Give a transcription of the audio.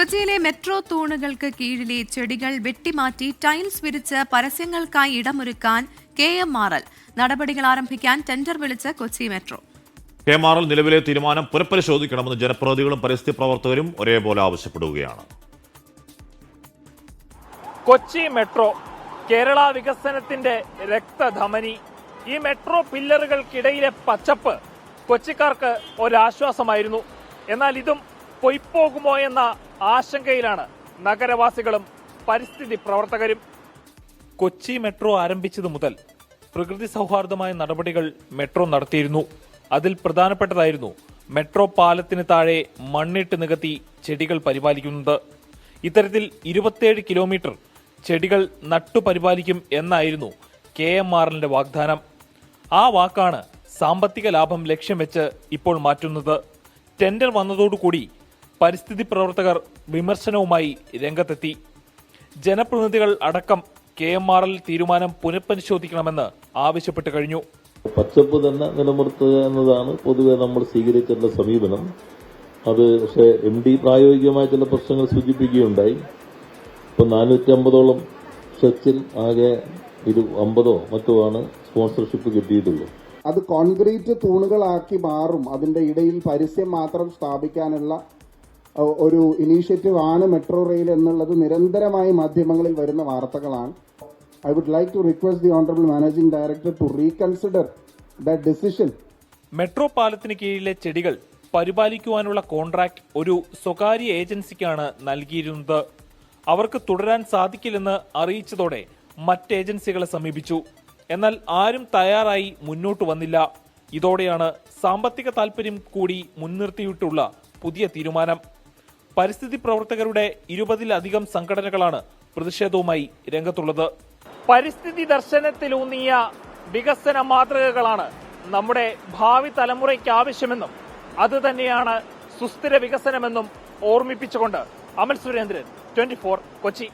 കൊച്ചിയിലെ മെട്രോ തൂണുകൾക്ക് കീഴിലെ ചെടികൾ വെട്ടിമാറ്റി ടൈൽസ് വിരിച്ച് പരസ്യങ്ങൾക്കായി ഇടമൊരുക്കാൻ KMRL നടപടികൾ ആരംഭിക്കാൻ ടെൻഡർ വിളിച്ച് കൊച്ചി മെട്രോ. KMRL നിലവിലെ തീരുമാനം പുനഃപരിശോധിക്കണമെന്ന് ജനപ്രതിനിധികളും പരിസ്ഥിതി പ്രവർത്തകരും ഒരേപോലെ ആവശ്യപ്പെടുകയാണ്. കൊച്ചി മെട്രോ കേരള വികസനത്തിന്റെ രക്തധമനി. ഈ മെട്രോ പില്ലറുകൾക്കിടയിലെ പച്ചപ്പ് കൊച്ചിക്കാർക്ക് ഒരാശ്വാസമായിരുന്നു. എന്നാൽ ഇതും പൊയ്പോകുമോ എന്ന ആശങ്കയിലാണ് നഗരവാസികളും പരിസ്ഥിതി പ്രവർത്തകരും. കൊച്ചി മെട്രോ ആരംഭിച്ചതു മുതൽ പ്രകൃതി സൗഹാർദ്ദമായ നടപടികൾ മെട്രോ നടത്തിയിരുന്നു. അതിൽ പ്രധാനപ്പെട്ടതായിരുന്നു മെട്രോ പാലത്തിന് താഴെ മണ്ണിട്ട് നികത്തി ചെടികൾ പരിപാലിക്കുന്നത്. ഇത്തരത്തിൽ 27 കിലോമീറ്റർ ചെടികൾ നട്ടുപരിപാലിക്കും എന്നായിരുന്നു KMRLന്റെ വാഗ്ദാനം. ആ വാക്കാണ് സാമ്പത്തിക ലാഭം ലക്ഷ്യം വെച്ച് ഇപ്പോൾ മാറ്റുന്നത്. ടെൻഡർ വന്നതോടുകൂടി പരിസ്ഥിതി പ്രവർത്തകർ വിമർശനവുമായി രംഗത്തെത്തി. ജനപ്രതിനിധികൾ അടക്കം KMRL തീരുമാനം പുനഃപരിശോധിക്കണമെന്ന് ആവശ്യപ്പെട്ടു കഴിഞ്ഞു. പച്ചപ്പ് തന്നെ നിലനിർത്തുക എന്നതാണ് പൊതുവെ നമ്മൾ സ്വീകരിച്ചിട്ടുള്ള സമീപനം. അത് പക്ഷേ MD പ്രായോഗികമായ ചില പ്രശ്നങ്ങൾ സൂചിപ്പിക്കുകയുണ്ടായി. ഇപ്പോൾ 450ഓളം സ്ട്രെച്ചിൽ ആകെ 50 മറ്റോ ആണ് സ്പോൺസർഷിപ്പ് കിട്ടിയിട്ടുള്ളൂ. അത് കോൺക്രീറ്റ് തൂണുകളാക്കി മാറും. അതിന്റെ ഇടയിൽ പരസ്യം മാത്രം സ്ഥാപിക്കാനുള്ള ഒരു ഇനീഷ്യേറ്റീവ് ആണ് മെട്രോ റെയിൽ എന്നുള്ളത് നിരന്തരമായി മാധ്യമങ്ങളിൽ വരുന്ന വാർത്തകളാണ്. I would like to request the Honorable Managing Director to reconsider that decision. Metro പാലത്തിന് കീഴിലെ ചെടികൾ പരിപാലിക്കുവാനുള്ള കോൺട്രാക്ട് ഒരു സ്വകാര്യ ഏജൻസിക്കാണ് നൽകിയിരുന്നത്. അവർക്ക് തുടരാൻ സാധിക്കില്ലെന്ന് അറിയിച്ചതോടെ മറ്റ് ഏജൻസികളെ സമീപിച്ചു. എന്നാൽ ആരും തയ്യാറായി മുന്നോട്ട് വന്നില്ല. ഇതോടെയാണ് സാമ്പത്തിക താൽപര്യം കൂടി മുൻനിർത്തിയിട്ടുള്ള പുതിയ തീരുമാനം. പരിസ്ഥിതി പ്രവർത്തകരുടെ 20-ലധികം സംഘടനകളാണ് പ്രതിഷേധവുമായി രംഗത്തുള്ളത്. പരിസ്ഥിതി ദർശനത്തിലൂന്നിയ വികസന മാതൃകകളാണ് നമ്മുടെ ഭാവി തലമുറയ്ക്ക് ആവശ്യമെന്നും അതുതന്നെയാണ് സുസ്ഥിര വികസനമെന്നും ഓർമ്മിപ്പിച്ചുകൊണ്ട് അമൽ സുരേന്ദ്രൻ, 24 കൊച്ചി.